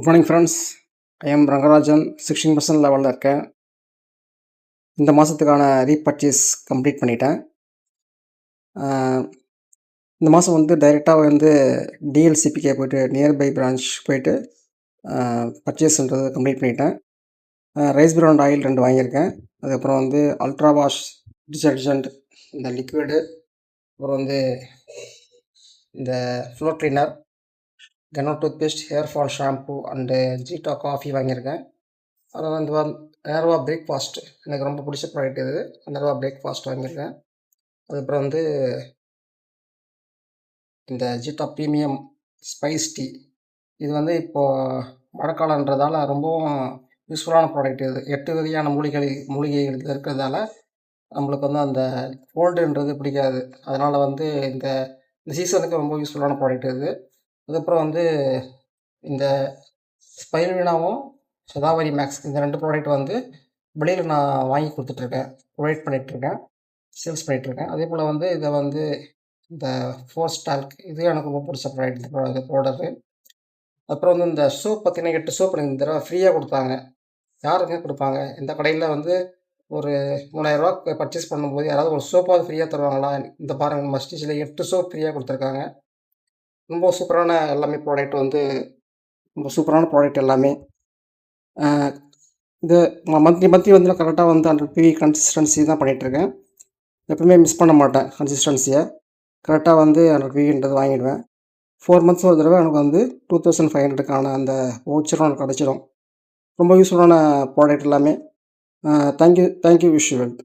Good morning friends. I am Rangarajan. 16% லெவலில் இருக்கேன். இந்த மாதத்துக்கான ரீபர்ச்சேஸ் கம்ப்ளீட் பண்ணிட்டேன். இந்த மாதம் வந்து டைரெக்டாக டிஎல்சிபிக்கே போய்ட்டு நியர்பை பிரான்ச் போய்ட்டு பர்ச்சேஸ்ன்றது கம்ப்ளீட் பண்ணிட்டேன். ரைஸ் பிரவுண்ட் ஆயில் 2 வாங்கியிருக்கேன். அதுக்கப்புறம் அல்ட்ரா வாஷ் டிட்டர்ஜென்ட், இந்த லிக்விடு, அப்புறம் இந்த ஃப்ளோர் க்ளீனர், கெனோ toothpaste, hair fall shampoo and ஜீட்டா காஃபி வாங்கியிருக்கேன். அதில் நேர்வா பிரேக்ஃபாஸ்ட் எனக்கு ரொம்ப பிடிச்ச ப்ராடக்ட் இது. நேர்வா பிரேக்ஃபாஸ்ட் வாங்கியிருக்கேன். அதுக்கப்புறம் இந்த ஜீட்டா ப்ரீமியம் ஸ்பைஸ் டீ. இது இப்போது மழைக்காலன்றதால ரொம்பவும் யூஸ்ஃபுல்லான ப்ராடக்ட் இது. 8 வகையான மூலிகைகள் இருக்கிறதால நம்மளுக்கு அந்த கோல்டுன்றது பிடிக்காது. அதனால் இந்த சீசனுக்கு ரொம்ப யூஸ்ஃபுல்லான ப்ராடக்ட் இது. அதுக்கப்புறம் இந்த ஸ்பைருலினாவும் சதாவரி மேக்ஸ், இந்த 2 ப்ராடக்ட் வெளியில் நான் வாங்கி கொடுத்துட்ருக்கேன், ப்ரொவைட் பண்ணிகிட்ருக்கேன், சேல்ஸ் பண்ணிகிட்ருக்கேன். அதே போல் இதை இந்த ஃபோர்ஸ் டால்க், இது எனக்கு ரொம்ப பிடிச்ச ப்ராடக்ட், இந்த பவுடரு. அப்புறம் இந்த சோப் பார்த்தீங்கன்னா 8 சோப் எனக்கு இந்த தடவை ஃப்ரீயாக கொடுத்தாங்க. யாருங்க கொடுப்பாங்க? இந்த கடையில் ஒரு 3000 பர்ச்சேஸ் பண்ணும்போது யாராவது ஒரு சோப்பாவது ஃப்ரீயாக தருவாங்களா? இந்த பாருங்கள், மஸ்டிச்சில் 8 சோப் ஃப்ரீயாக கொடுத்துருக்காங்க. ரொம்ப சூப்பரான எல்லாமே ப்ராடக்ட் ரொம்ப சூப்பரான ப்ராடக்ட் எல்லாமே. இது மந்த்லி நான் கரெக்டாக 100 PV கன்சிஸ்டன்சி தான் பண்ணிகிட்ருக்கேன். எப்பவுமே மிஸ் பண்ண மாட்டேன் கன்சிஸ்டன்சியை. கரெக்டாக 100 PVன்றது வாங்கிடுவேன். 4 months ஒரு தடவை எனக்கு 2500க்கான அந்த வவுச்சரும் எனக்கு கிடச்சிடும். ரொம்ப யூஸ்ஃபுல்லான ப்ராடக்ட் எல்லாமே. Thank you wish you well.